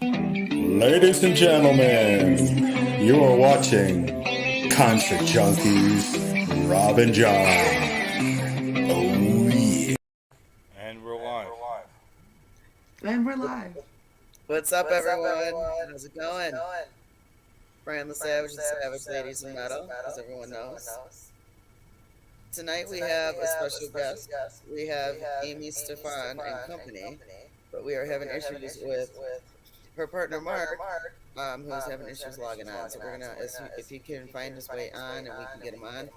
Ladies and gentlemen, you are watching Concert Junkies, Rob and John. Oh yeah. And we're live. And we're live. What's up, everyone? How's it going? Brian the Savage and Savage Ladies in Metal, as everyone knows. Tonight we have a special guest. We have Amy, Stephan, and company, but we are having issues with her partner Mark, who's having issues logging on. So we're gonna, if he can find his way on and we can get him on,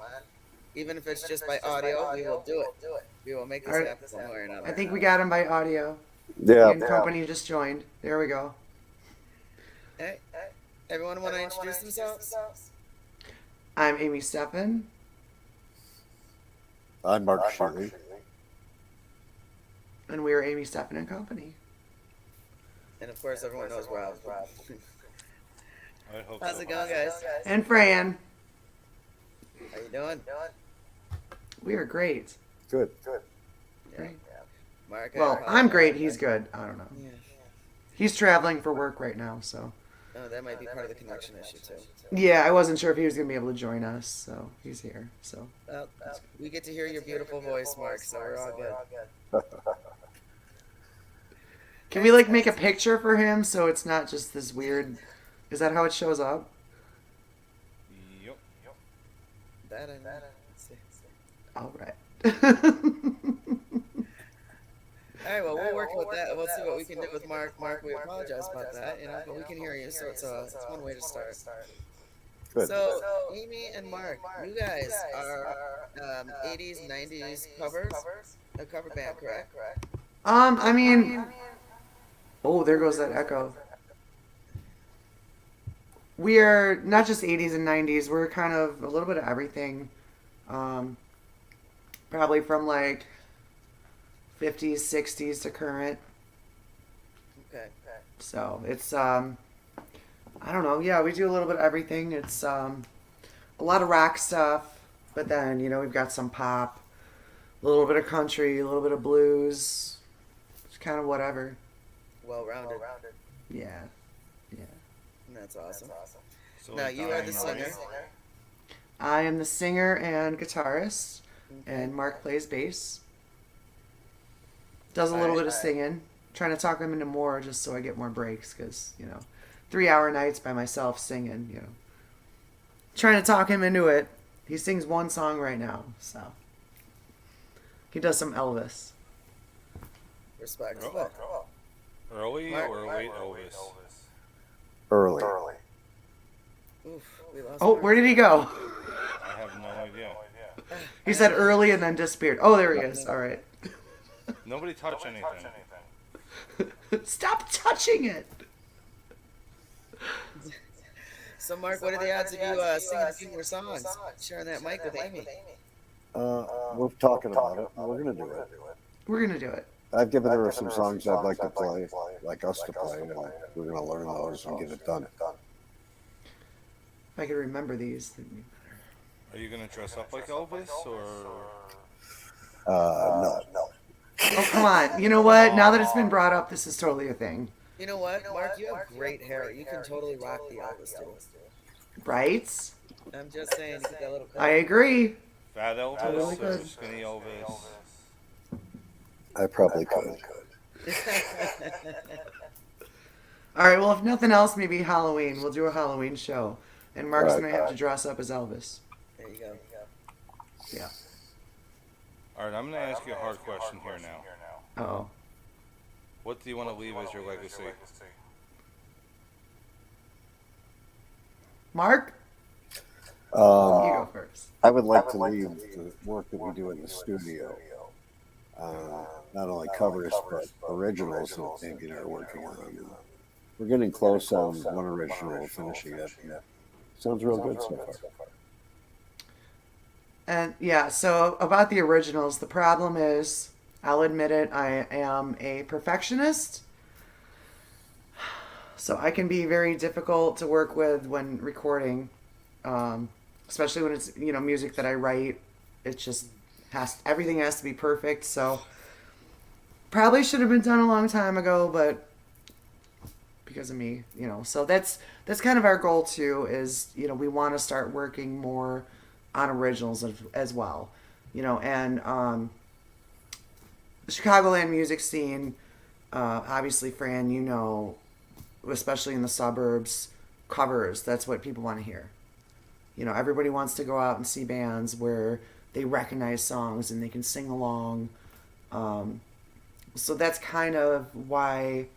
even if it's just by audio, we will do it. We will make this happen one way or another. I think we got him by audio. Yeah. And company just joined. There we go. Hey, everyone want to introduce themselves? I'm Amy Stephan. I'm Mark Shirley. And we are Amy Stephan and company. And of course, everyone knows Rob. I hope How's so. it going, guys? And Fran. How you doing? We are great. Good. Great. Mark. Well, I'm great. He's good. I don't know. Yeah. He's traveling for work right now, so. Oh, that might be part of the connection issue too. Yeah, I wasn't sure if he was going to be able to join us, so he's here. So. Well, we get to hear your beautiful voice, Mark, so we're all good. Can we, like, make a picture for him so it's not just this weird... Is that how it shows up? Yep. That and that. Let's see. All right. All right, well, we'll work with that. We'll see what we can do with Mark. Mark, we apologize about that, but we can hear you, so it's one way to start. Good. So, Amy and Mark, you guys are 80s, 90s covers, a cover band, correct? I mean... Oh, there goes that echo. We are not just 80s and 90s. We're kind of a little bit of everything. Probably from like 50s, 60s to current. Okay. So it's I don't know. Yeah, we do a little bit of everything. It's a lot of rock stuff, but then we've got some pop, a little bit of country, a little bit of blues. It's kind of whatever. Well-rounded. Yeah. That's awesome. So Now, you are the singer. I am the singer and guitarist, Okay. and Mark plays bass. Does a little bit of singing. Trying to talk him into more just so I get more breaks, because 3-hour nights by myself singing. Trying to talk him into it. He sings one song right now, so he does some Elvis. Respect. Early or late Elvis? Early. Oof, we lost Oh, Mark. where did he go? I have no idea. He said early and then disappeared. Oh, there he is. All right. Nobody touch anything. Stop touching it. So, Mark, what are the odds of you singing a few more songs? Sharing that mic with Amy? We're talking about it. We're going to do it. We're going to do it. I've given her some songs I'd like to play, like us to play, and we're going to learn those and get it done. If I could remember these. Are you gonna dress up like Elvis or? No. Oh, come on. You know what? Now that it's been brought up, this is totally a thing. You know what, Mark? You have great hair. You can totally rock the Elvis too. Right? I'm just saying, you get that little. I agree. Fat Elvis Totally or good. skinny Elvis? I probably could. All right, well, if nothing else, maybe Halloween. We'll do a Halloween show. And Mark's Right. going to have to dress up as Elvis. There you go. Yeah. All right, I'm gonna ask you a hard question here now. Uh-oh. What do you want to leave as your legacy? Mark? You Um, go first. I would like to leave the work that we do in the studio. Not only covers, but originals that Amy and I are working on. We're getting close on one original, finishing it. Sounds real good so far. And yeah, so about the originals, the problem is, I'll admit it, I am a perfectionist. So I can be very difficult to work with when recording, especially when it's music that I write. It just everything has to be perfect. So probably should have been done a long time ago, but because of me, you know. So that's kind of our goal too. Is, you know, we want to start working more on originals as well, you know. And the Chicagoland music scene, obviously, Fran, you know, especially in the suburbs, covers. That's what people want to hear. You know, everybody wants to go out and see bands where they recognize songs and they can sing along. So that's kind of why,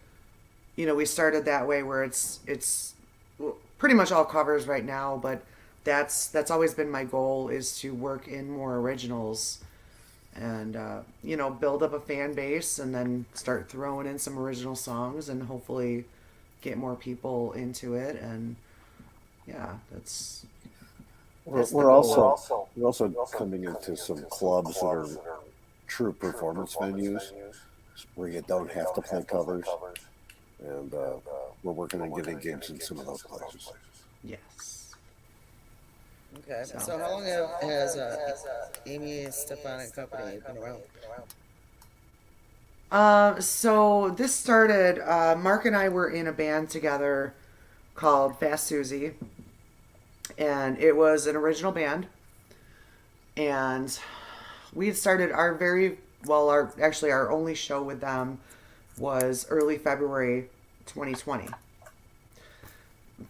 you know, we started that way, where it's pretty much all covers right now, but that's always been my goal, is to work in more originals and you know, build up a fan base and then start throwing in some original songs and hopefully get more people into it. And yeah, We're, the we're goal. also coming into some clubs that are true performance venues where you don't have to play covers, and we're working on getting gigs in some of those places. Yes. Okay. So. So how long has Amy, Stefan, and company been around? So this started. Mark and I were in a band together called Fast Susie, and it was an original band. And we had started our very well. Our actually our only show with them was early February 2020.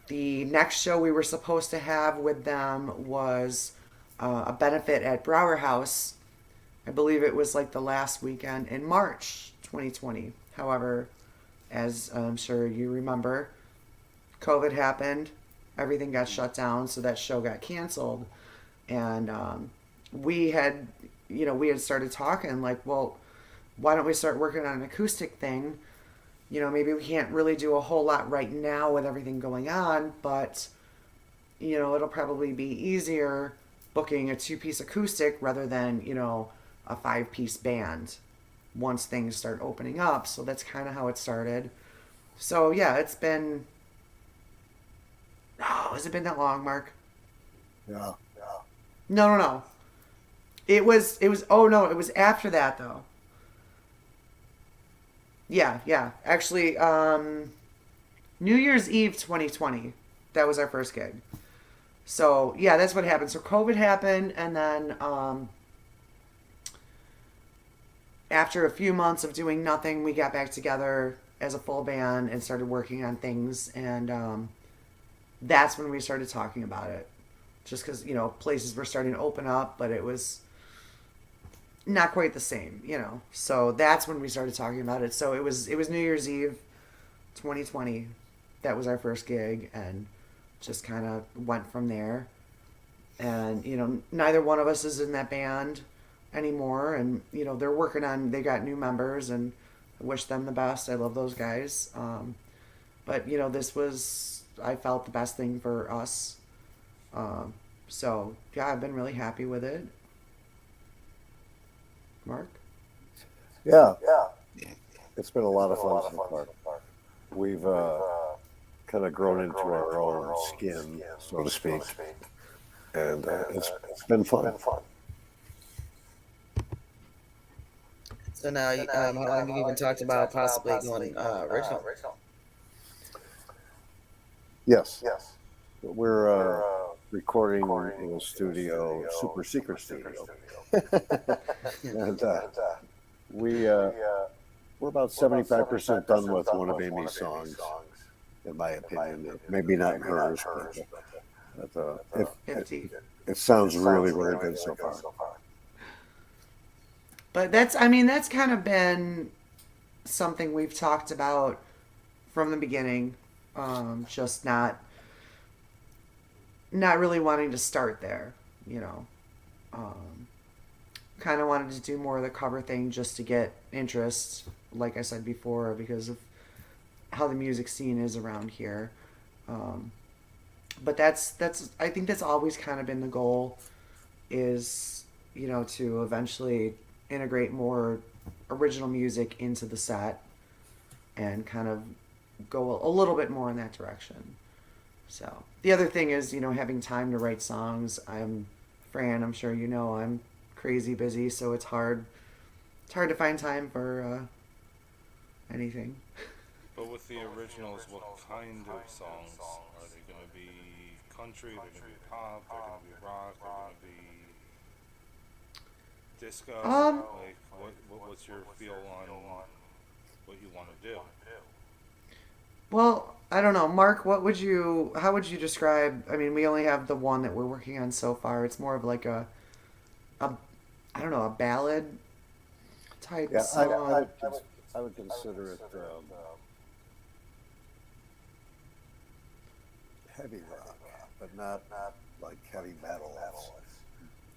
The next show we were supposed to have with them was a benefit at Brower House. I believe it was like the last weekend in March 2020. However, as I'm sure you remember, COVID happened, everything got shut down, so that show got canceled. And we had, you know, we had started talking like, well, why don't we start working on an acoustic thing? You know, maybe we can't really do a whole lot right now with everything going on, but, you know, it'll probably be easier booking a two-piece acoustic rather than, you know, a five-piece band once things start opening up. So that's kind of how it started. So yeah, it's been, oh, has it been that long, Mark? Yeah. No, no, no. Oh no, it was after that though. Yeah, yeah. Actually, New Year's Eve 2020, that was our first gig. So yeah, that's what happened. So COVID happened, and then after a few months of doing nothing, we got back together as a full band and started working on things, and that's when we started talking about it. Just because, you know, places were starting to open up, but it was not quite the same, you know. So that's when we started talking about it. So it was New Year's Eve 2020. That was our first gig, and just kind of went from there. And, you know, neither one of us is in that band anymore, and, you know, they got new members, and I wish them the best. I love those guys. But, you know, I felt the best thing for us. So yeah, I've been really happy with it. Mark? Yeah. It's been a lot of fun so far. We've kind of grown into our own skin, so to speak, and it's been fun. So now, how long have you even talked about possibly going original? Yes. We're recording in a studio, super secret studio, and we're about 75% done with one of Amy's songs, in my opinion. Maybe not in hers, but it sounds really, really good so far. But that's kind of been something we've talked about from the beginning. Just not really wanting to start there, you know. Kind of wanted to do more of the cover thing just to get interest, like I said before, because of how the music scene is around here. But that's I think that's always kind of been the goal, is, you know, to eventually integrate more original music into the set and kind of go a little bit more in that direction. So the other thing is, you know, having time to write songs. I'm sure you know, I'm crazy busy, so it's hard to find time for anything. But with the originals, what kind of songs? Are they going to be country? They're going to be pop? They're going to be rock? They're going to be disco? Um, Like, what's your feel on what you want to do? well, I don't know, Mark. How would you describe? I mean, we only have the one that we're working on so far. It's more of like a I don't know, a ballad type Yeah, song. I would consider it heavy rock, but not like heavy metal.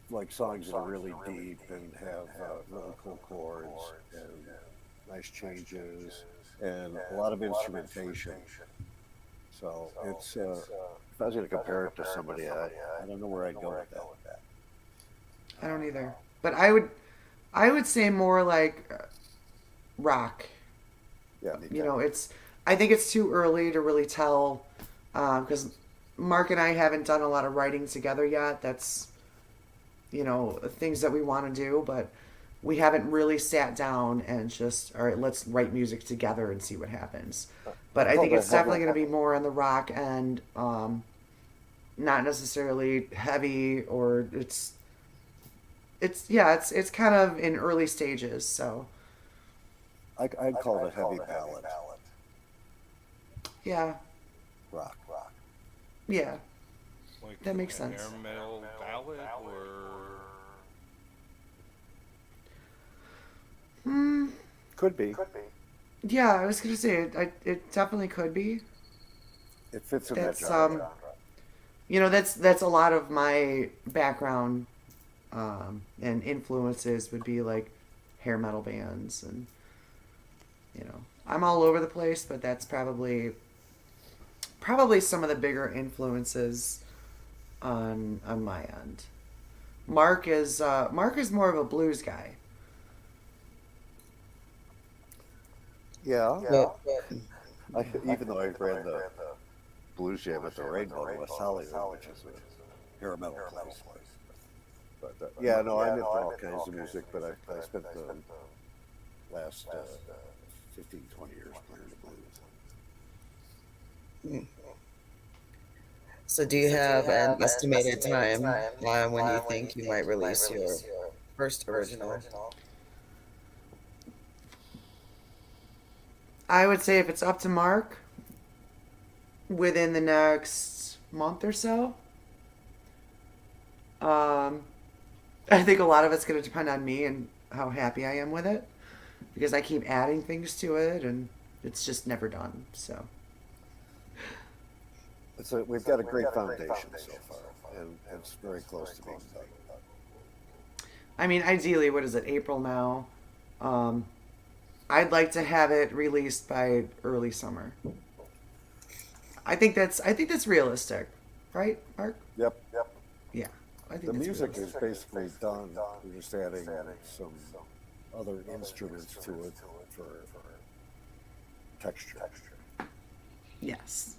It's like songs that are really deep and have really cool chords and nice changes and a lot of instrumentation. So it's if I was going to compare it to somebody, I don't know where I'd go with that. I don't either, but I would say more like rock. Yeah, me You too. know, I think it's too early to really tell because Mark and I haven't done a lot of writing together yet. That's things that we want to do, but we haven't really sat down and just, all right, let's write music together and see what happens. But I I call think that it's heavy. definitely going to be more on the rock end, not necessarily heavy or it's kind of in early stages. So I'd call it heavy ballad yeah, rock. yeah, Like that makes a hair sense. metal ballad or Hmm. Could be. Yeah, I was gonna say it definitely could be. It fits in that That's genre. that's a lot of my background and influences would be like hair metal bands and I'm all over the place, but that's probably some of the bigger influences on my end. Mark is more of a blues guy. Yeah. But Even though I ran the blues jam at the Rainbow in West Hollywood, which is a hair metal place. But yeah, no, I'm into all kinds of music, but I spent the last 15, 20 years playing the blues. so, do you have an estimated time when you think you might release your first original? I would say if it's up to Mark, within the next month or so. Um, I think a lot of it's going to depend on me and how happy I am with it because I keep adding things to it and it's just never done. So, We've got a great foundation so far, and it's very close to being done. I mean, ideally, what is it, April now? Um, I'd like to have it released by early summer. I think that's realistic, right, Mark? Yep. Yeah, I think The that's music is realistic. basically done. We're just adding some other instruments to it for texture. Yes.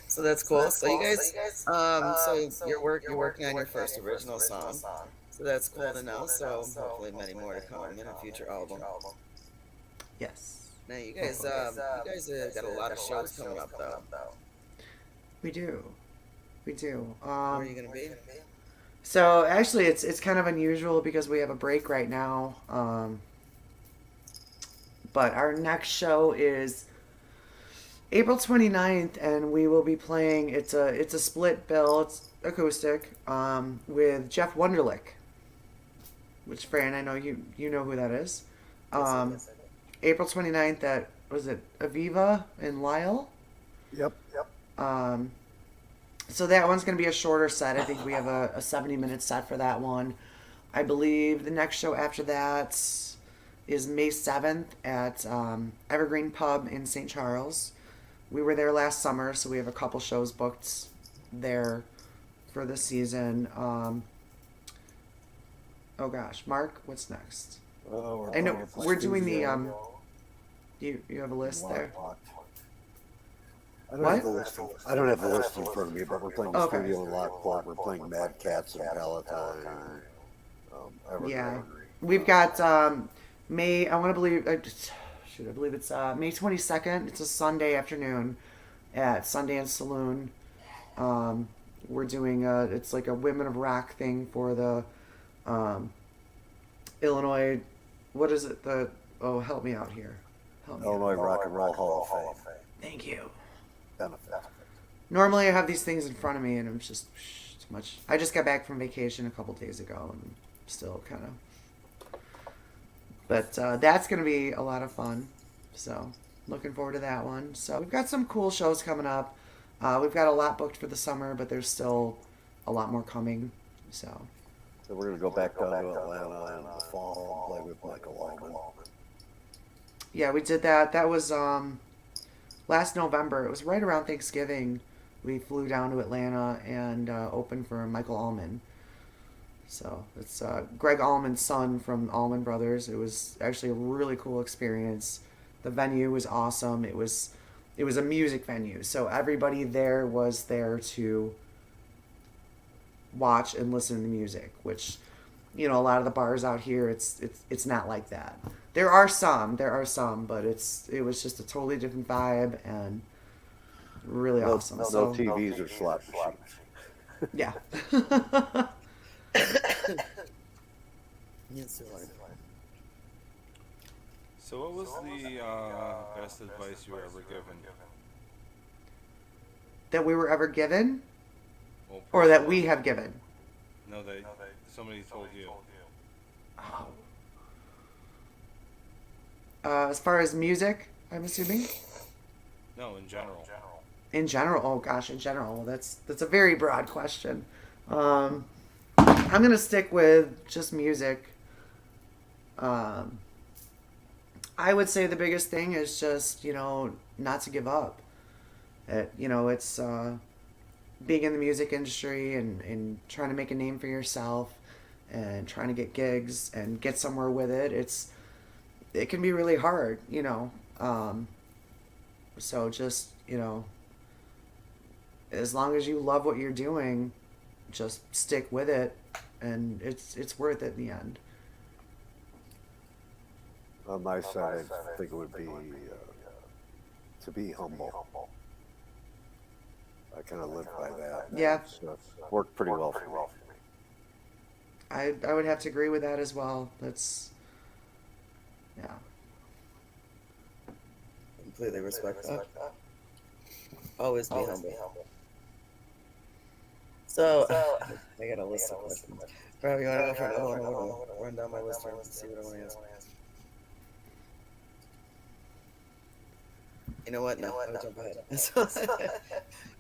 So that's cool. So you guys, so you're working on your first original song. So that's cool to know. So hopefully many more to come in a future album. Yes. Now you guys got a lot of shows coming up though. We do. We do. Where are you gonna be? So actually, it's kind of unusual because we have a break right now. But our next show is April 29th, and we will be playing. It's a split bill. It's acoustic with Jeff Wunderlich, which Fran, I know you know who that is. Um, Yes, I do. April 29th at was it Aviva in Lyle? Yep. Um, so that one's going to be a shorter set. I think we have a 70-minute set for that one. I believe the next show after that is May 7th at Evergreen Pub in St. Charles. We were there last summer, so we have a couple shows booked there for the season. Oh gosh, Mark, what's next? I know we're doing the you have a list there. I don't What? have the list. I don't have the list in front of me, but we're playing the Okay. studio in Lockport. We're playing Mad Cats and Palatine. Yeah, Evergreen. we've got May, I want to believe, I believe it's May 22nd. It's a Sunday afternoon at Sundance Saloon. Um, we're doing it's like a Women of Rock thing for the um, Illinois, what is it? Oh, help me out here. Help me Illinois out. Rock and Roll Hall of Fame Thank you. benefit. Normally I have these things in front of me and I'm just too much. I just got back from vacation a couple days ago and still kind of. But that's going to be a lot of fun. So looking forward to that one. So we've got some cool shows coming up. We've got a lot booked for the summer, but there's still a lot more coming. So we're going to go back down to Atlanta in the fall and play with Michael Allman. yeah, we did that. That was last November. It was right around Thanksgiving. We flew down to Atlanta and opened for Michael Allman. So it's Greg Allman's son from Allman Brothers. It was actually a really cool experience. The venue was awesome. It was a music venue, so everybody there was there to watch and listen to the music, which, you know, a lot of the bars out here, it's not like that. There are some, but it was just a totally different vibe and really awesome. No So TVs or slot machines. yeah. Yes, sir. So, what was the best advice you were ever given? That we were ever given, Well, or that we have given. No, that somebody told you. Oh. As far as music, I'm assuming. No, in general. In general, oh gosh, in general, that's a very broad question. I'm gonna stick with just music. I would say the biggest thing is just, you know, not to give up. You know, it's being in the music industry and trying to make a name for yourself and trying to get gigs and get somewhere with it. It can be really hard, you know. So just, you know, as long as you love what you're doing, just stick with it, and it's worth it in the end. On my side, I think it would be to be humble. I kind of live by that. Yeah. It's worked pretty well for me. I would have to agree with that as well. That's yeah. Completely respect that. Always be humble. So, I got a list of questions. Probably you want to go for another one? I want to run down my list and see what I want to ask. You know what? No, I'll jump ahead.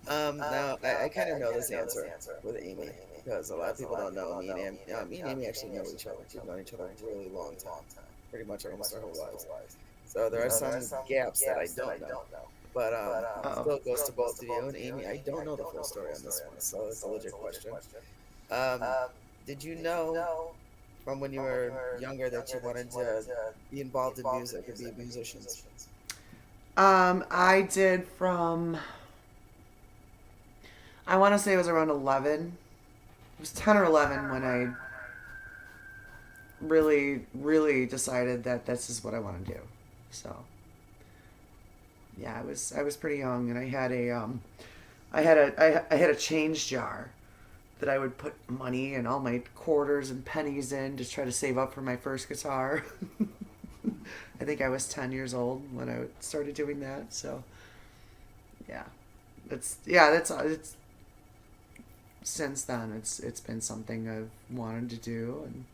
Now, I kind of know this answer with Amy, because a lot of people don't know me and Amy actually know each other. We've known each other a really long time, pretty much almost our whole lives. So there are some gaps that I don't know. But still goes to both of you and Amy. I don't know the full story on this one, so it's a legit question. Did you know from when you were younger that you wanted to be involved in music and be musicians? I did from, I want to say it was around 11. It was 10 or 11 when I really, really decided that this is what I want to do. So, yeah, I was pretty young, and I had I had a change jar that I would put money and all my quarters and pennies in to try to save up for my first guitar. I think I was 10 years old when I started doing that. So, yeah, it's since then it's been something I've wanted to do, and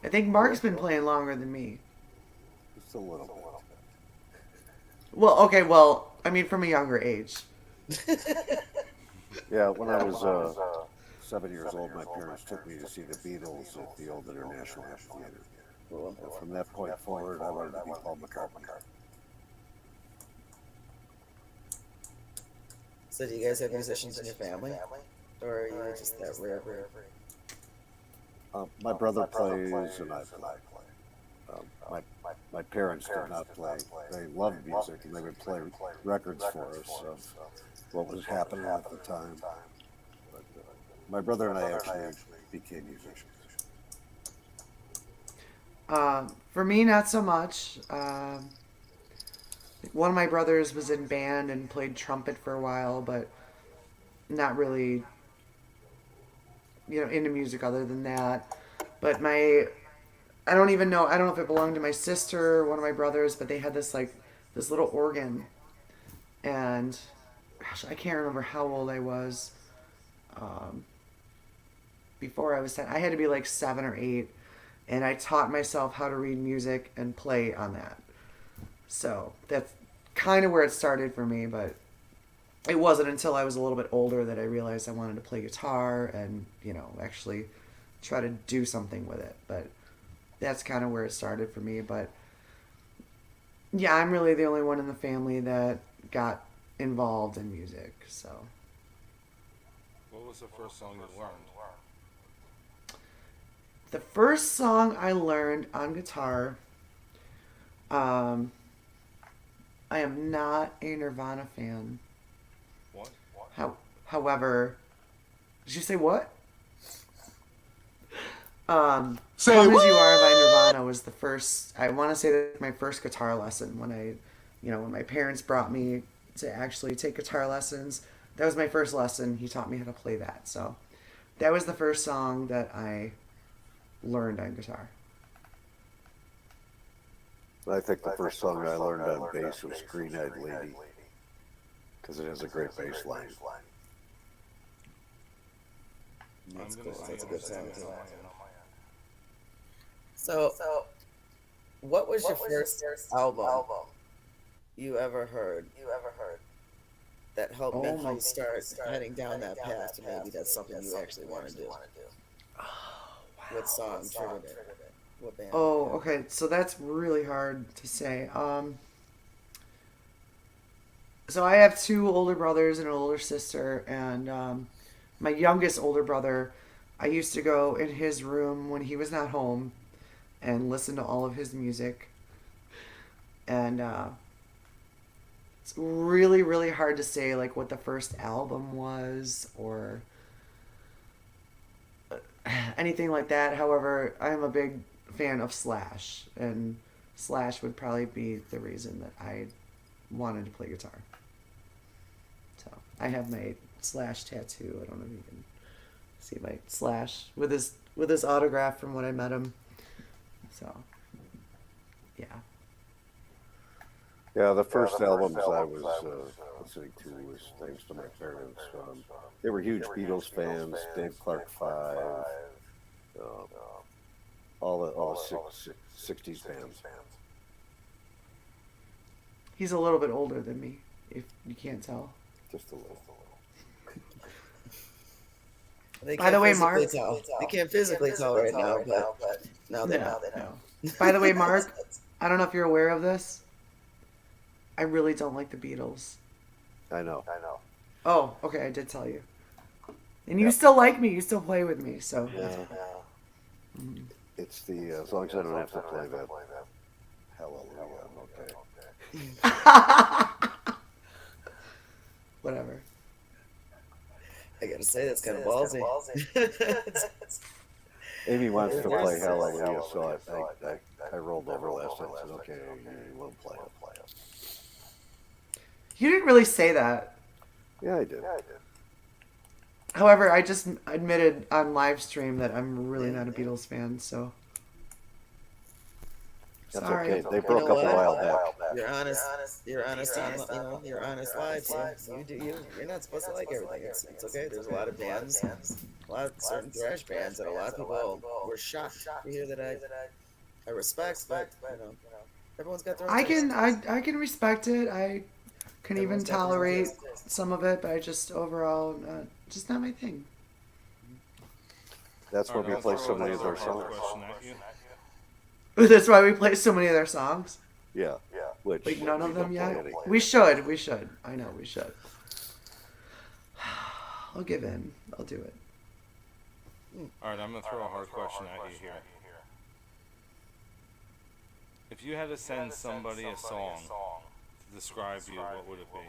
I think Mark's been playing longer than me. Just a little bit. Well, okay, well, I mean from a younger age. Yeah, when I was 7 years old, my parents took me to see the Beatles at the old International Amphitheater. And from that point forward, I wanted to be Paul McCartney. So do you guys have musicians in your family? Or are you just that rare? My brother plays and I play. My parents did not play. They loved music and they would play records for us of what was happening at the time. But, my brother and I actually became musicians. For me, not so much. One of my brothers was in band and played trumpet for a while, but not really, into music other than that. But I don't even know. I don't know if it belonged to my sister or one of my brothers, but they had this little organ, and gosh, I can't remember how old I was. Um, Before I was 10, I had to be like 7 or 8, and I taught myself how to read music and play on that. So that's kind of where it started for me, but it wasn't until I was a little bit older that I realized I wanted to play guitar and, actually try to do something with it. But that's kind of where it started for me. But yeah, I'm really the only one in the family that got involved in music. So What was the first song you learned? the first song I learned on guitar, um, I am not a Nirvana fan. What? However, did you say what? Say Come what? As You Are by Nirvana was the first, I want to say that my first guitar lesson when my parents brought me to actually take guitar lessons. That was my first lesson. He taught me how to play that. So that was the first song that I learned on guitar. I think the first song I learned on bass was Green Eyed Lady, because it has a great bass line. That's I'm cool. gonna That's a say good I'm song. saying Too. on my end. So, what was your first album you ever heard that helped Oh make my- you start heading down that path to maybe that's something you actually want to do? What song triggered it? What band? Oh, okay. So that's really hard to say. So I have two older brothers and an older sister, and my youngest older brother, I used to go in his room when he was not home and listen to all of his music. And it's really, really hard to say like what the first album was or anything like that. However, I'm a big fan of Slash, and Slash would probably be the reason that I wanted to play guitar. So I have my Slash tattoo. I don't know if you can see my Slash with his autograph from when I met him. So yeah. Yeah, the first albums I was listening to was thanks to my parents. They were huge Beatles fans, Dave Clark Five, all the 60s bands. He's a little bit older than me, if you can't tell. Just a little. They By the way, physically Mark. tell. They can't physically tell right now, but now they know. No. By the way, Mark, I don't know if you're aware of this. I really don't like the Beatles. I know. Oh, okay, I did tell you. And you still like me. You still play with me, so. Yeah. It's as long as I don't have to play that. Hallelujah. I'm okay. Whatever. I gotta say that's kind of ballsy. Amy wants to play Hallelujah, so I rolled over last night and said, okay, you won't play it. You didn't really say that. Yeah, I did. However, I just admitted on live stream that I'm really not a Beatles fan, so. That's Sorry. okay. They broke up a while back. You're honest. You're honest on you're honest live. You do you. You're not supposed to like everything. It's okay. There's a lot of bands, a lot of certain thrash bands that a lot of people were shocked to hear that I respect, but everyone's got their own taste. I can respect it. I can even Everyone's got their own tolerate taste. some of it, but I just overall just not my thing. That's where we Alright, play I'll so throw many of another their hard songs. question at you. That's why we play so many of their songs. Yeah. Which Wait, none we of them don't yet? play any. We should. I know we should. I'll give in. I'll do it. Alright, I'm gonna throw a hard question at you here. If you had to send somebody a song to describe you, what would it be?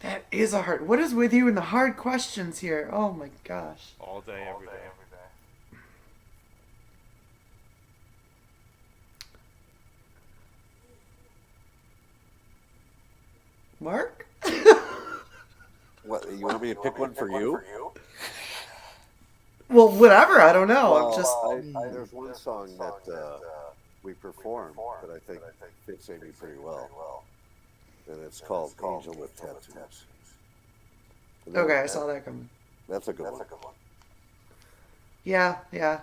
That is a hard. What is with you and the hard questions here? Oh my gosh. All day, every day. Mark? What, you want me to pick one for you? Well, whatever. I don't know. Well, I'm just. there's one song that we performed that I think fits Amy pretty well, and it's called "Angel with Tattoos." And Okay, I saw that coming. That's a good one. Yeah, yeah.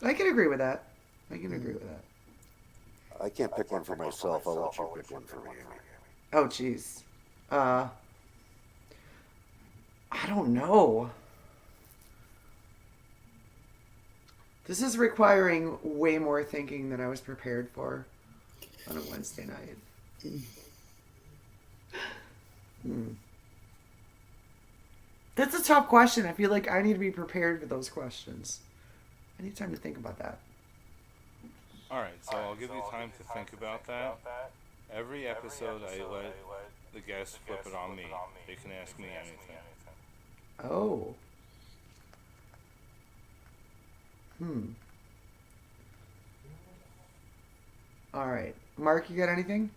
I can agree with that. I can agree with that. I can't pick one for myself. I'll let you pick one for me, Amy. Oh, jeez. I don't know. This is requiring way more thinking than I was prepared for on a Wednesday night. That's a tough question. I feel like I need to be prepared for those questions. I need time to think about that. Alright, so I'll give you time to think about that. Every episode I let the guests flip it on me. They can ask me anything. Oh. All right. Mark, you got anything?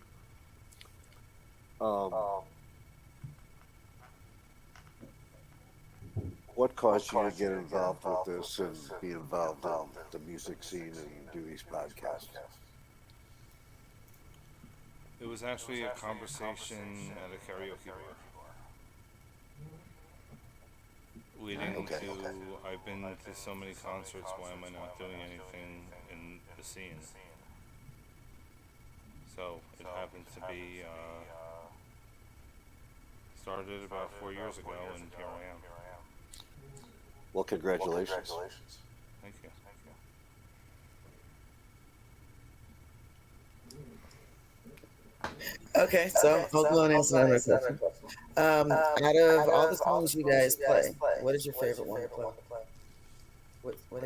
What caused you to get involved with this and be involved in the music scene and do these podcasts? It was actually a conversation at a karaoke bar. Leading to, I've been to so many concerts, why am I not doing anything in the scene? So it happened to be, started about 4 years ago, and here I am. Well, congratulations. Thank you. Okay, so I'll go and answer another question. Out of all the songs you guys play, what is your favorite one to play?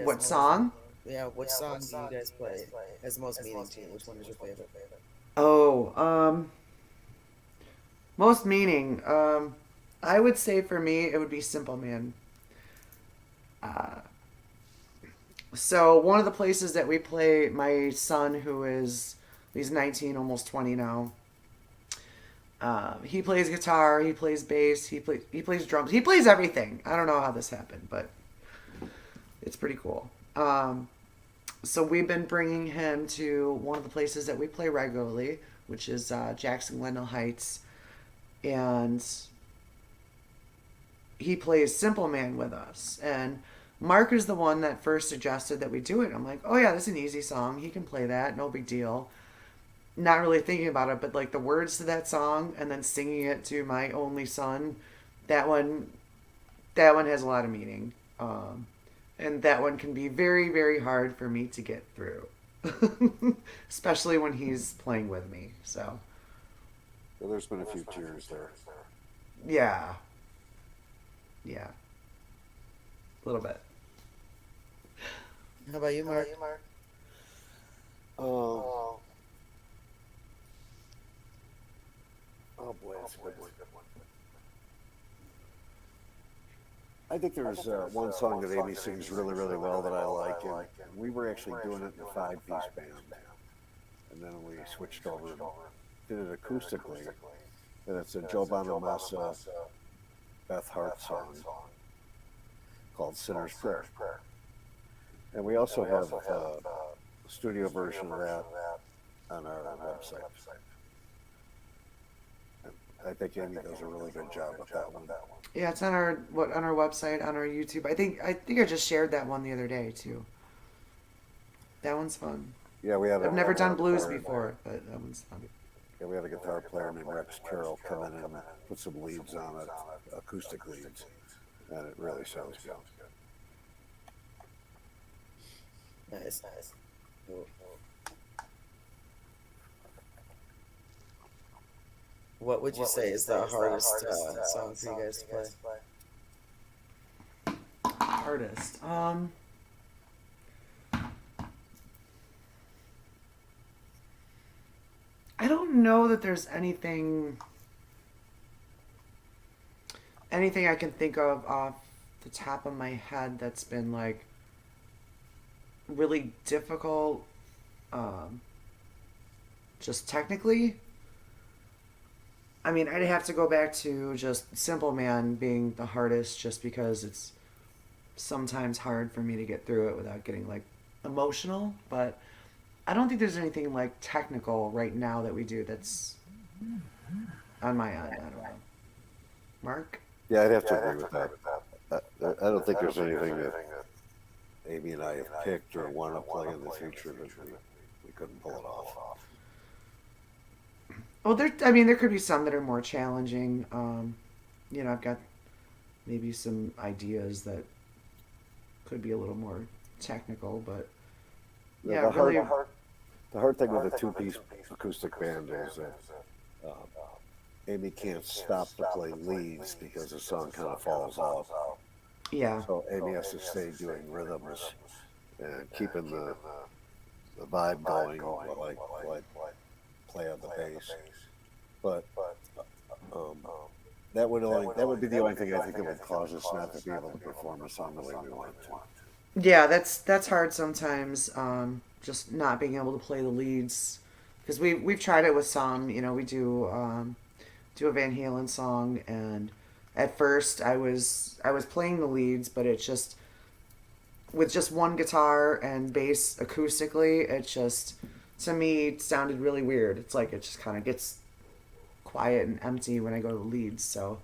What song? Yeah, which song do you guys play has the most meaning to you? Which one is your favorite? Oh, most meaning. I would say for me it would be Simple Man. So one of the places that we play, my son he's 19, almost 20 now. He plays guitar, he plays bass, he plays drums, he plays everything. I don't know how this happened, but it's pretty cool. So we've been bringing him to one of the places that we play regularly, which is Jackson Glendale Heights, and he plays Simple Man with us. And Mark is the one that first suggested that we do it. I'm like, oh yeah, that's an easy song. He can play that, no big deal. Not really thinking about it, but like the words to that song and then singing it to my only son, that one has a lot of meaning. And that one can be very, very hard for me to get through. Especially when he's playing with me. So Well, there's been a few tears there. yeah. Yeah. A little bit. How about you, Mark? Oh boy, that's a good one. I think there's one song that Amy sings really, really well that I like, and we were actually doing it in a 5-piece band, and then we switched over and did it acoustically, and it's a Joe Bonamassa, Beth Hart song called Sinner's Prayer. And we also have a studio version of that on our website. I think Amy does a really good job with that one. Yeah, it's on our website, on our YouTube. I think I just shared that one the other day too. That one's fun. Yeah, we have. I've never done blues before, but that one's fun. Yeah, we have a guitar player named Rex Carroll come in and put some leads on it, acoustic leads, and it really sounds good. Nice. Cool. What would you say is the hardest song for you guys to play? Hardest. I don't don't know that there's anything I can think of off the top of my head that's been like really difficult, um, just technically. I mean, I'd have to go back to just Simple Man being the hardest, just because it's sometimes hard for me to get through it without getting like emotional. But I don't think there's anything like technical right now that we do that's on my end. I don't know. Mark? Yeah, I'd have to agree with that. I don't think there's anything that Amy and I have picked or want to play in the future that we couldn't pull it off. Well, there could be some that are more challenging. I've got maybe some ideas that could be a little more technical, but yeah, really. The hard thing with a two-piece acoustic band is that um, Amy can't stop to play leads because the song kind of falls off. Yeah. So Amy has to stay doing rhythms and keeping the vibe going while I play on the bass. But that would be the only thing I think that would cause us not to be able to perform a song the way we want to. Yeah, that's hard sometimes. Just not being able to play the leads, because we've tried it with some. We do a Van Halen song, and at first I was playing the leads, but it just, with just one guitar and bass acoustically, it just, to me, it sounded really weird. It's like it just kind of gets quiet and empty when I go to the leads. So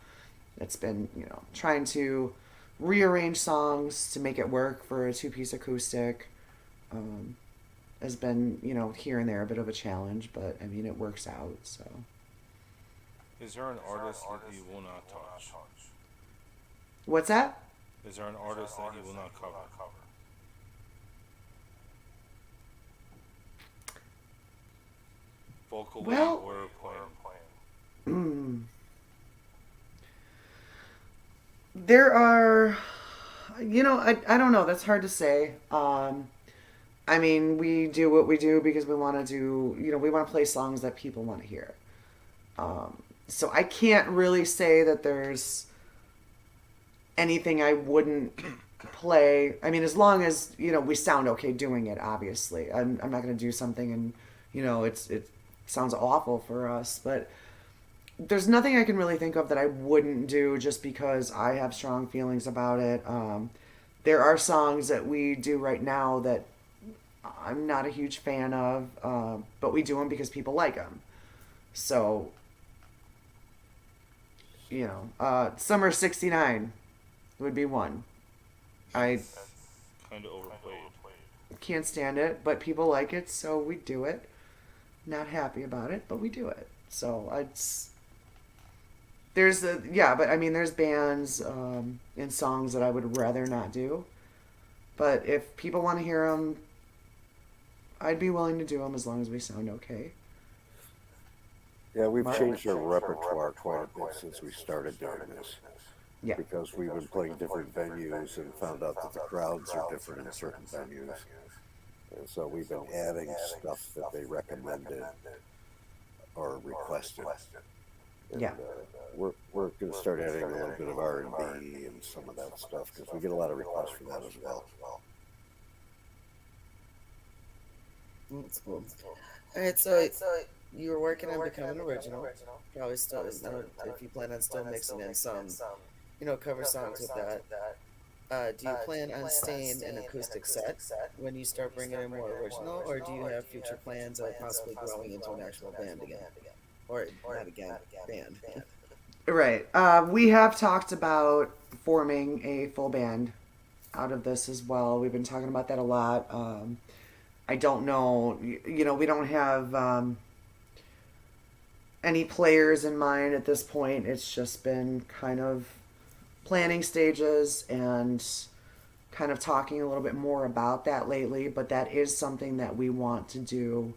it's been, trying to rearrange songs to make it work for a two-piece acoustic. Has been, here and there a bit of a challenge, but I mean, it works out. So. Is there an artist that you will not touch? What's that? Is there an artist that you will not cover? Vocally Well, or playing? There are, I don't know. That's hard to say. I mean, we do what we do because we want to we want to play songs that people want to hear. So I can't really say that there's anything I wouldn't play. I mean, as long as, we sound okay doing it, obviously. I'm not going to do something and, it sounds awful for us, but there's nothing I can really think of that I wouldn't do just because I have strong feelings about it. There are songs that we do right now that I'm not a huge fan of, but we do them because people like them. So, Summer 69 would be one. I That's kind of overplayed. can't stand it, but people like it, so we do it. Not happy about it, but we do it. So but I mean, there's bands and songs that I would rather not do. But if people want to hear them, I'd be willing to do them as long as we sound okay. Yeah, we've changed our repertoire quite a bit since we started doing this. Yeah. Because we've been playing different venues and found out that the crowds are different in certain venues. And so we've been adding stuff that they recommended or requested. And, Yeah. we're going to start adding a little bit of R&B and some of that stuff because we get a lot of requests for that as well. That's cool. All right, so you were working on becoming original. Probably still, if you plan on still mixing in some, cover songs with that. Do you plan on staying in acoustic set when you start bringing in more original, or do you have future plans of possibly growing into an actual band again? Or not again, band. Right. We have talked about forming a full band out of this as well. We've been talking about that a lot. I don't know, we don't have any players in mind at this point. It's just been kind of planning stages and kind of talking a little bit more about that lately, but that is something that we want to do.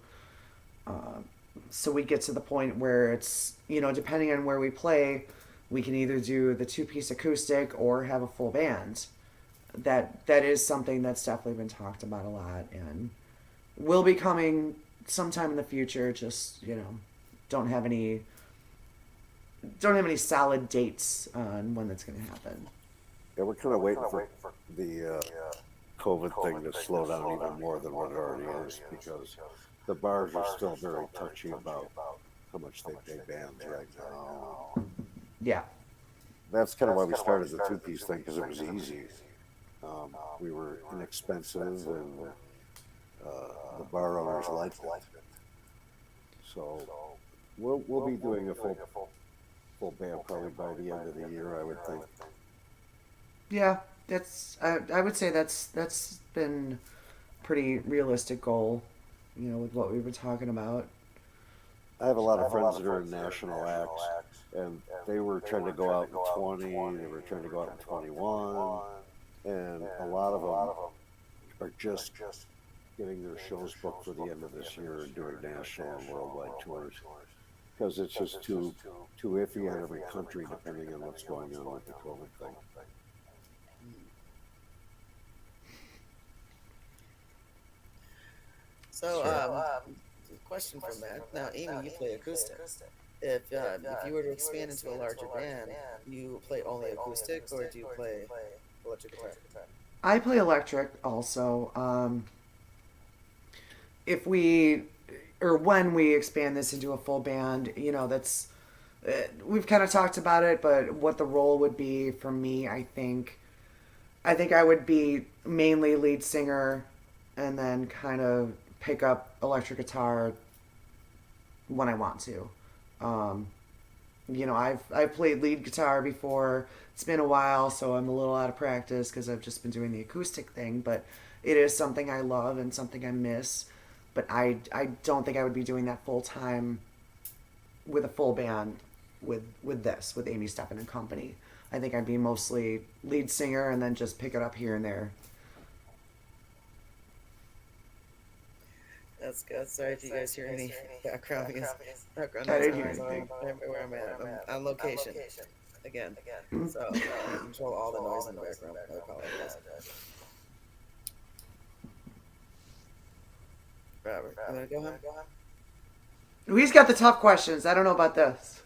So we get to the point where it's, depending on where we play, we can either do the two-piece acoustic or have a full band. That is something that's definitely been talked about a lot and will be coming sometime in the future. Just, don't have any solid dates on when that's going to happen. Yeah, we're kind of waiting for the COVID thing to slow down even more than what it already is, because the bars are still very touchy about how much they pay bands right now. Yeah. That's kind of why we started the two-piece thing, because it was easy. We were inexpensive, and the bar owners liked it. So we'll be doing a full band probably by the end of the year, I would think. Yeah, I would say that's been pretty realistic goal, with what we were talking about. I have a lot of friends that are in national acts, and they were trying to go out in 20, they were trying to go out in 21, and a lot of them are just getting their shows booked for the end of this year and doing national and worldwide tours, because it's just too iffy on every country depending on what's going on with the COVID thing. So, question from that. Now, Amy, you play acoustic. If you were to expand into a larger band, you play only acoustic, or do you play electric guitar? I play electric also. If we or when we expand this into a full band, that's we've kind of talked about it, but what the role would be for me, I think I would be mainly lead singer, and then kind of pick up electric guitar when I want to. I've played lead guitar before. It's been a while, so I'm a little out of practice because I've just been doing the acoustic thing. But it is something I love and something I miss. But I don't think I would be doing that full time with a full band with Amy, Stephan and company. I think I'd be mostly lead singer and then just pick it up here and there. That's good. Sorry if you guys hear any background noise. I didn't hear anything. Where I'm at. I'm on location again. So I control all the noise in the background. I apologize. Robert, you want to go ahead? He's got the tough questions. I don't know about this.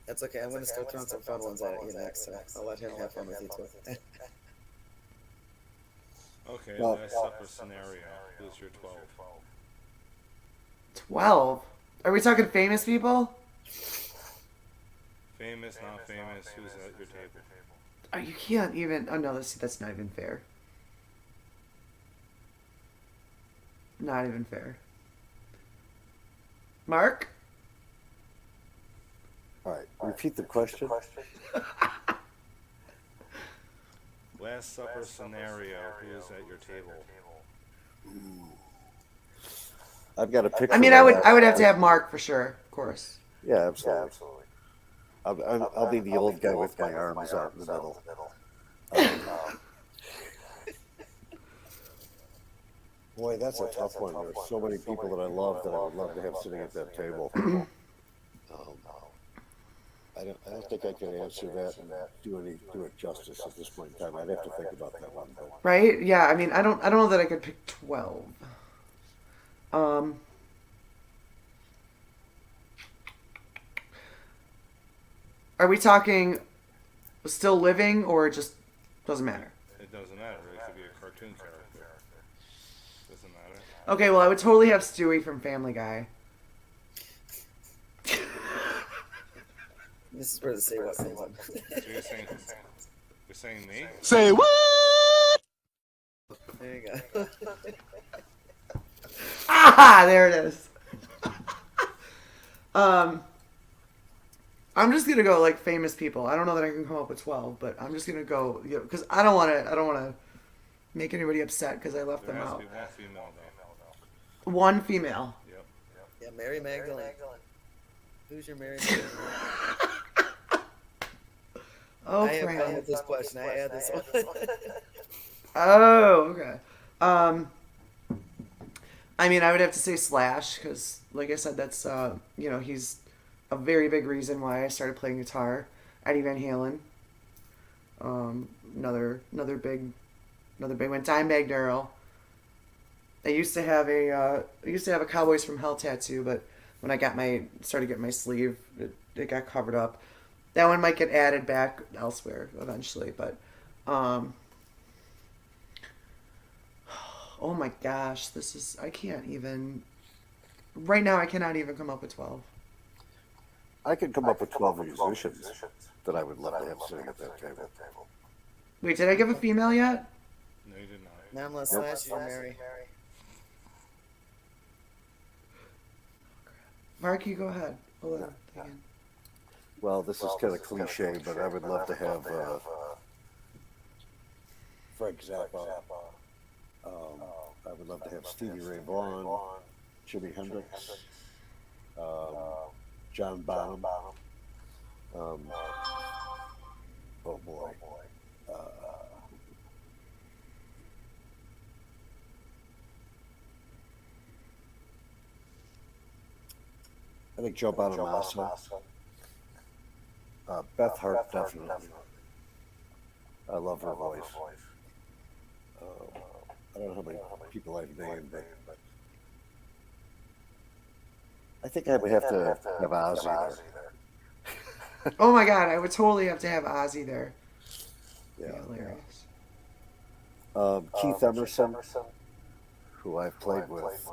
That's okay. I'm going to start throwing some fun ones at you next. So I'll let him have fun with you too. Okay, Well, last supper scenario. Who's your 12? 12? Are we talking famous people? Famous, not famous, who's at your table? Oh, you can't even... Oh, no, that's not even fair. Not even fair. Mark? All right, repeat the question. Last supper scenario, who's at your table? I've got a picture. I mean, I would have to have Mark for sure, of course. Yeah, absolutely. I'll be the old guy with my arms out in the middle. Boy, that's a tough one. There's so many people that I love that I would love to have sitting at that table. I don't think I can answer that and do it justice at this point in time. I'd have to think about that one. But Right? Yeah, I mean, I don't know that I could pick 12. Are we talking still living or just doesn't matter? It doesn't matter. It could be a cartoon character. Doesn't matter. Okay, well, I would totally have Stewie from Family Guy. This is where the say what comes on. So you're saying me? Say what? There you go. Ah, there it is. I'm just gonna go like famous people. I don't know that I can come up with 12, but I'm just gonna go because I don't want to make anybody upset because I left There them has to out. be one female, though. One female. Yep. Yeah, Mary Magdalene. Who's your Mary Magdalene? Oh, I have fun Fran. with this question. I add this one. Oh, okay. I mean, I would have to say Slash because, like I said, that's he's a very big reason why I started playing guitar. Eddie Van Halen. Another big one. Dimebag Darrell. I used to have a Cowboys from Hell tattoo, but when I got my started getting my sleeve, it got covered up. That one might get added back elsewhere eventually, but um, oh my gosh, this is I can't even right now. I cannot even come up with 12. I could come up with 12 musicians that I would love to have sitting at that table. Wait, did I give a female yet? No, you did not. Not unless Nope. last year, Mary. Mark, you go ahead. Hold on. Again. Well, this is kind of cliche, but I would love to have Frank Zappa. I would love to have Stevie Ray Vaughan, Jimi Hendrix, John Bonham. Oh boy. I think Joe Bonamassa. Beth Hart, definitely. I love her voice. I don't know how many people I've named, but I think I would have to have Ozzy there. Oh my god, I would totally have to have Ozzy there. Yeah. Hilarious. Keith Emerson, who I've played with,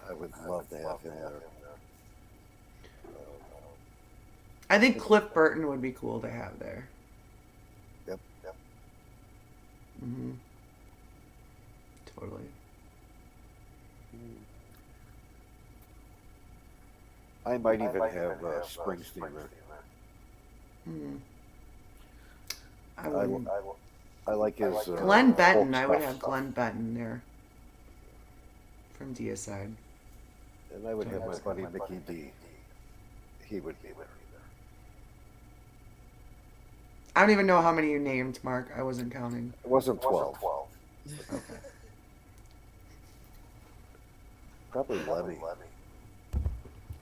I would love to have him there. I think Cliff Burton would be cool to have there. Yep. Mm-hmm. Totally. I might even have Springsteen there. Mm-hmm. I I, would. I like his. Glenn Benton. folk I would stuff. have Glenn Benton there. From Deicide. And I would have my buddy Mickey D. He would be there. I don't even know how many you named, Mark. I wasn't counting. It wasn't 12. Okay. Probably Lemmy.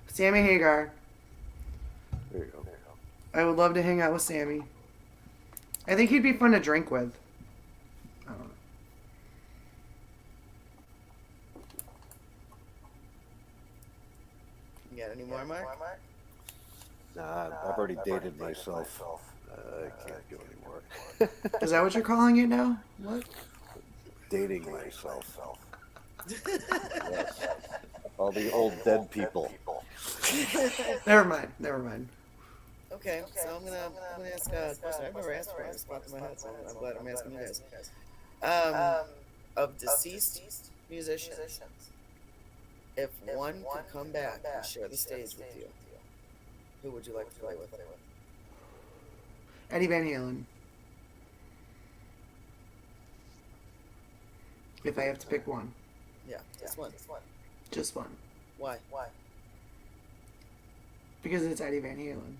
Sammy Hagar. There you go. I would love to hang out with Sammy. I think he'd be fun to drink with. I don't know. You got any more, Mark? Nah, I've already dated myself. I can't do anymore. Is that what you're calling it now? What? Dating myself. Yes. All the old dead people. Never mind. Never mind. Okay, so I'm gonna ask a question. I've never asked for it. It's popped in my head, so I'm glad I'm asking you guys. Of deceased musicians, if one could come back and share the stage with you, who would you like to play with? Eddie Van Halen. If I have to pick one. Yeah, just one. Just one. Why? Because it's Eddie Van Halen.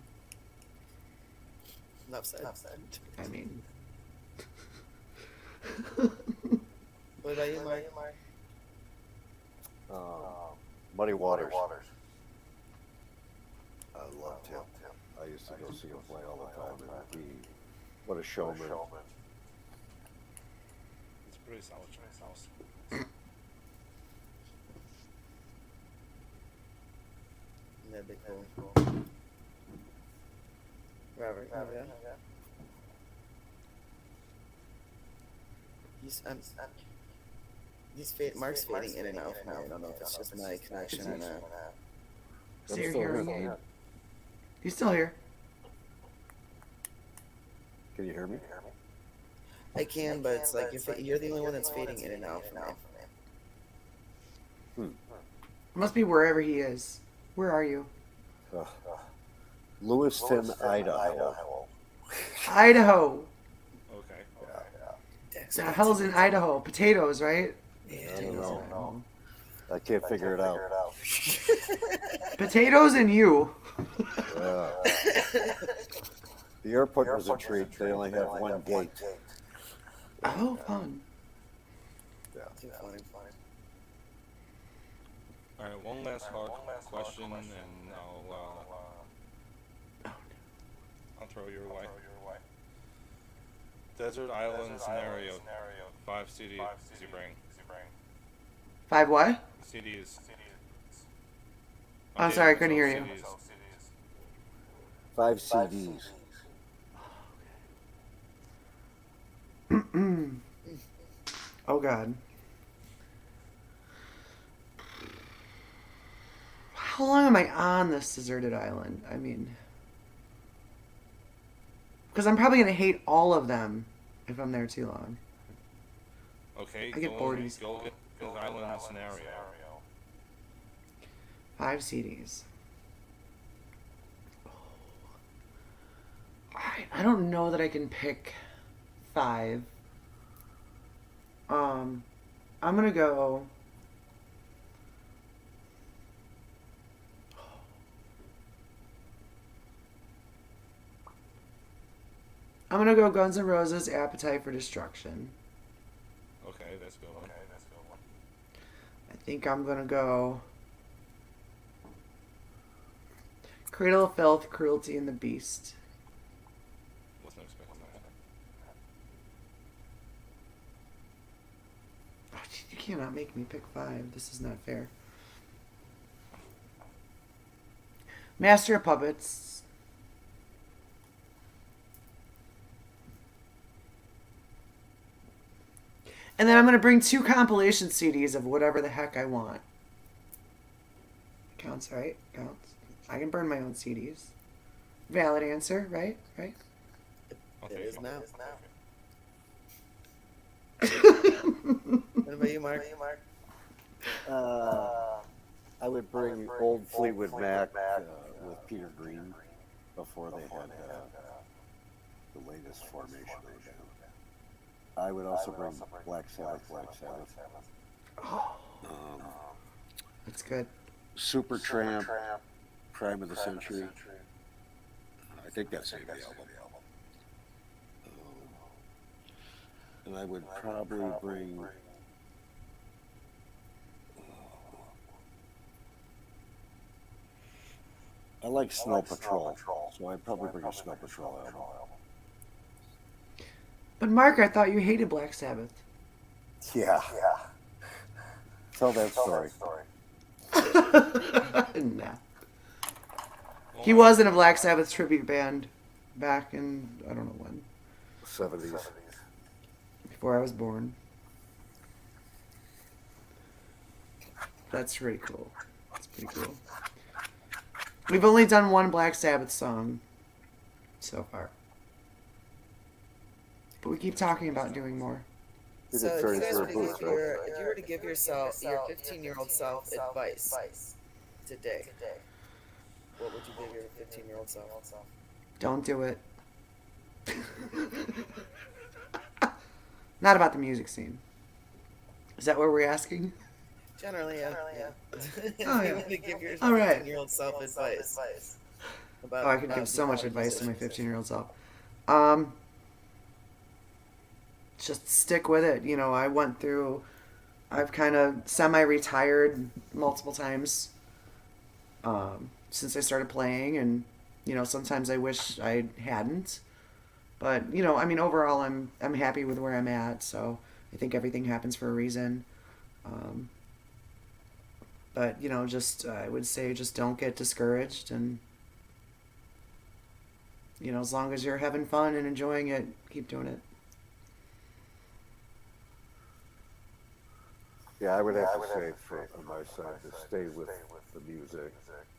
Enough said. I mean. What about you, Mark? Muddy Waters. I loved him. I used to go see him play all the time. And what a showman. It's a pretty solid choice. That'd be cool. Robert, yeah. Mark's fading in and out for me. I don't know if it's just my connection or not. So I'm you're still hearing here. aid. He's still here. Can you hear me? I can, but it's like you're the only one that's fading in and out for me. Must be wherever he is. Where are you? Lewiston, Idaho. Idaho. Okay. The hell's in Idaho? Potatoes, right? Yeah, I don't know. I can't figure it out. Potatoes and you. Yeah. The airport was a treat. They only have one gate. Oh, fun. Too funny. All right, one last hard question, and I'll throw your way. Desert island scenario. 5 CDs you bring. 5 what? CDs. I'm sorry, I couldn't hear you. CDs. 5 CDs. Oh God. How long am I on this deserted island? I mean, because I'm probably gonna hate all of them if I'm there too long. Okay, I get bored easy. go get the island scenario. 5 CDs. I don't know that I can pick 5. I'm gonna go. I'm gonna go Guns N' Roses, Appetite for Destruction. Okay, that's good. I think I'm gonna go Cradle of Filth, Cruelty and the Beast. Wasn't expecting that. Oh, you cannot make me pick 5. This is not fair. Master of Puppets. And then I'm going to bring 2 compilation CDs of whatever the heck I want. Counts, right? Counts. I can burn my own CDs. Valid answer, right? Right? I'll It take is it. now. What about you, Mark? I would bring old Fleetwood Mac with Peter Green before they had the latest formation they do. I would also bring Black Sabbath. Um, That's good. Supertramp, Crime of the Century. I think that's the album. And I would probably bring. I like Snow Patrol, so I'd probably bring a Snow Patrol album. But Mark, I thought you hated Black Sabbath. Yeah. Tell that story. Nah. He was in a Black Sabbath tribute band back in, I don't know when, 70s. before I was born. That's pretty cool. That's pretty cool. We've only done one Black Sabbath song so far. But we keep talking about doing more. We So did if you 30 guys for were a to booth, give right? if you were to give your 15-year-old self advice today, what would you give your 15-year-old self? Don't do it. Not about the music scene. Is that what we're asking? Generally, yeah. If Oh, you yeah. were to give your All right. 15-year-old self advice about Oh, I could about give so much becoming advice to my musicians. 15-year-old self. Just stick with it. You know, I've kind of semi-retired multiple times since I started playing, and you know, sometimes I wish I hadn't. But you know, I mean, overall, I'm happy with where I'm at. So I think everything happens for a reason. Um, but you know, just I would say, just don't get discouraged, and you know, as long as you're having fun and enjoying it, keep doing it. Yeah, I would have to say on my side to stay with the music,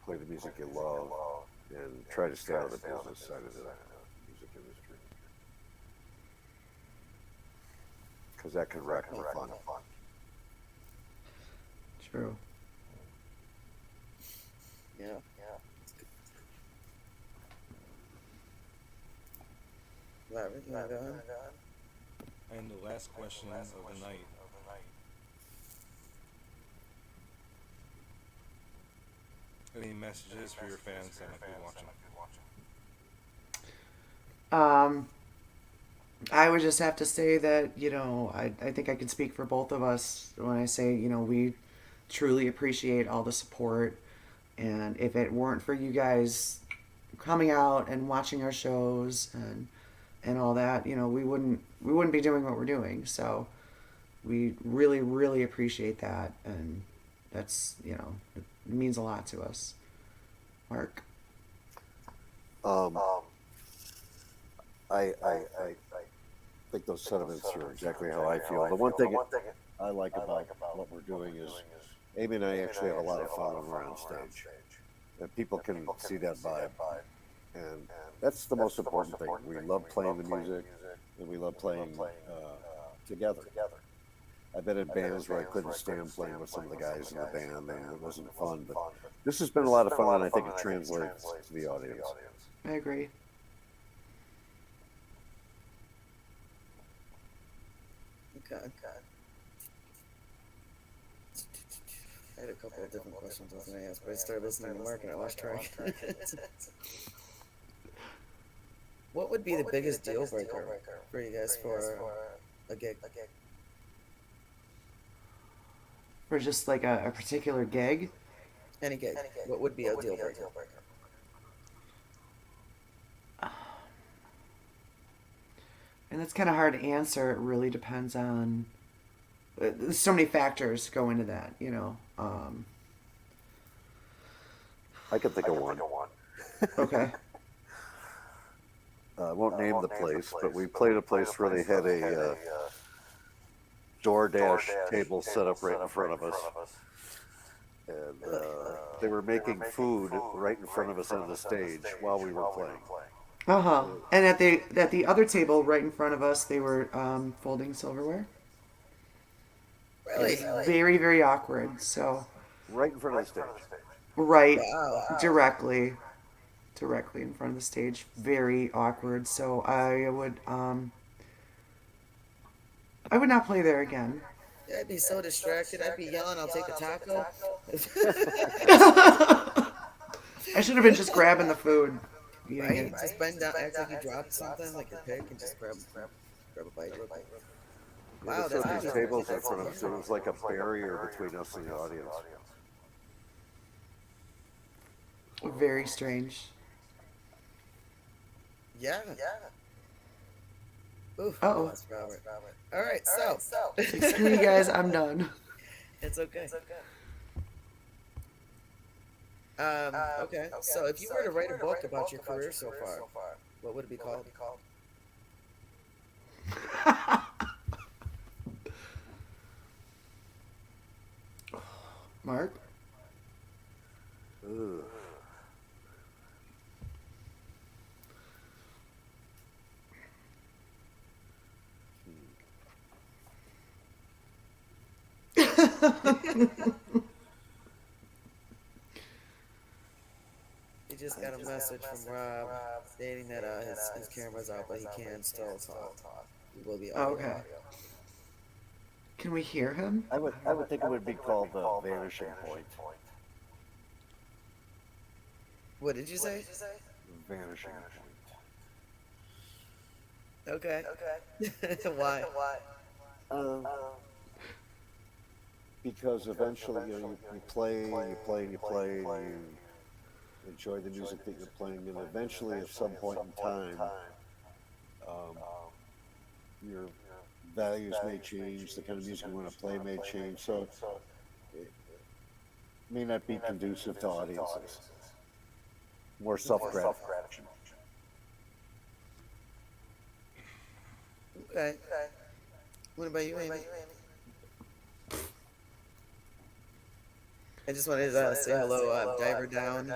play the music you love, and try to stay out of the business side of the music industry. Because that can wreck the fun. True. Yeah. Robert, you wanna go ahead? And the last question of the night. Any messages for your fans that might be watching? I would just have to say that, you know, I think I can speak for both of us when I say, you know, we truly appreciate all the support. And if it weren't for you guys coming out and watching our shows and all that, you know, we wouldn't be doing what we're doing. So, We really, really appreciate that, and that's it means a lot to us. Mark. Um, I think those sentiments are exactly how I feel. The one thing I like about what we're doing is Amy and I actually have a lot of fun when we're on stage, and people can see that vibe, and that's the most important thing. We love playing the music, and we love playing together. I've been in bands where I couldn't stand playing with some of the guys in the band, and it wasn't fun. But this has been a lot of fun, and I think it translates to the audience. I agree. Okay. I had a couple of different questions I was going to ask, but I started listening to Mark and I lost track. What would be the biggest deal breaker for you guys for a gig? For just like a particular gig. Any gig. What would be a deal breaker? And that's kind of hard to answer. It really depends on. There's so many factors go into that, I can think of one. Okay. I won't name the place, but we played a place where they had a DoorDash table set up right in front of us. And they were making food right in front of us on the stage while we were playing. And at the other table right in front of us, they were folding silverware. Really? Very, very awkward. So. Right in front of the stage. Right. Wow. Directly in front of the stage. Very awkward. So I would not play there again. I'd be so distracted. I'd be yelling, "I'll take a taco." I should have been just grabbing the food. Right? Just bend down, act like you dropped something, like a pig, and just grab a bite. Wow, There that's were these tables in front of us. There was like a barrier between us and the audience. Very strange. Yeah. Oof. Uh-oh. That's Robert. All right, so. Excuse me, guys. I'm done. It's okay. Okay. So if you were to write a book about your career so far, what would it be called? Mark? Ugh. He just got a message from Rob stating that his camera's out, but he can still talk. He will be audio. Okay. Can we hear him? I would think it would be called the Vanishing Point. What did you say? Vanishing Okay. Why? Point. Because eventually, you play and you play and you play and you enjoy the music that you're playing, and eventually, at some point in time, your values may change, the kind of music you want to play may change, so it may not be conducive to audiences. More self-gratification. Okay. What about you, Amy? I just wanted to say hello. Diver Down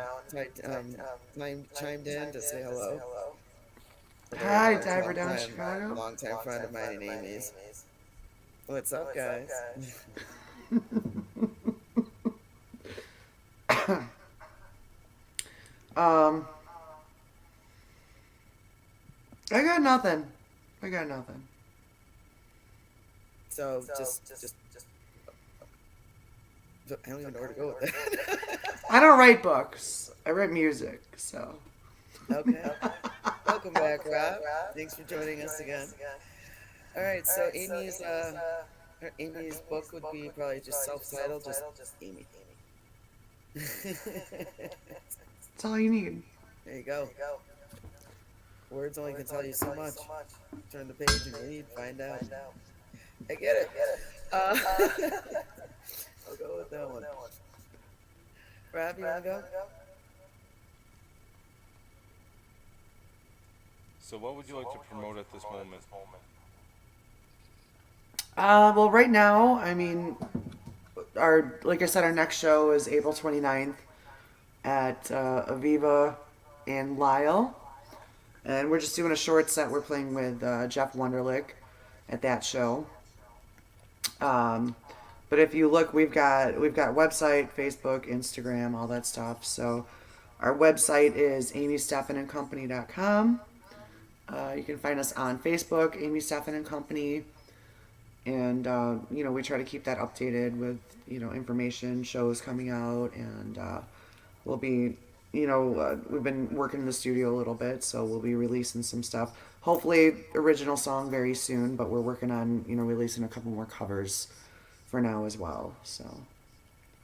chimed in to say hello. Hi, Diver Down Chicago. Longtime friend of mine and Amy's. What's up, guys? I got nothing. So just I don't even know where to go with that. I don't write books. I write music, so. Okay. Welcome back, Rob. Thanks for joining us again. All right, so Amy's book would be probably just self-titled, just Amy. That's all you need. There you go. Words only can tell you so much. Turn the page and read, find out. I get it. I'll go with that one. Rob, you want to go? So, what would you like to promote at this moment? Well, right now, I mean, like I said, our next show is April 29th at Aviva in Lyle. And we're just doing a short set. We're playing with Jeff Wunderlich at that show. Um, but if you look, we've got website, Facebook, Instagram, all that stuff. So our website is amystephanandcompany.com. You can find us on Facebook, Amy Stephan and Company, and we try to keep that updated with information, shows coming out, and we'll be we've been working in the studio a little bit, so we'll be releasing some stuff. Hopefully, original song very soon, but we're working on releasing a couple more covers for now as well. So,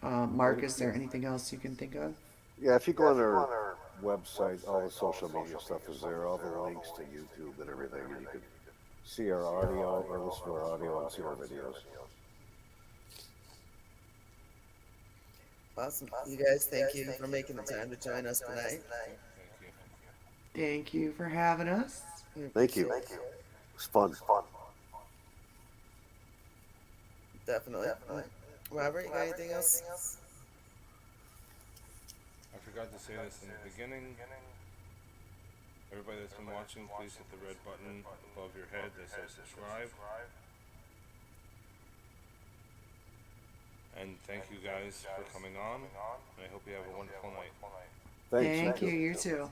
Mark, is there anything else you can think of? Yeah, if you go on our website, all the social media stuff is there, all the links to YouTube and everything, and you can see our audio or listen to our audio and see our videos. Awesome. You guys, thank you for making the time to join us tonight. Thank you. Thank you for having us. Thank you. It was fun. Definitely. Robert, you got anything else? I forgot to say this in the beginning. Everybody that's been watching, please hit the red button above your head that says subscribe. And thank you guys for coming on. And I hope you have a wonderful night. Thanks. Thank you. You too.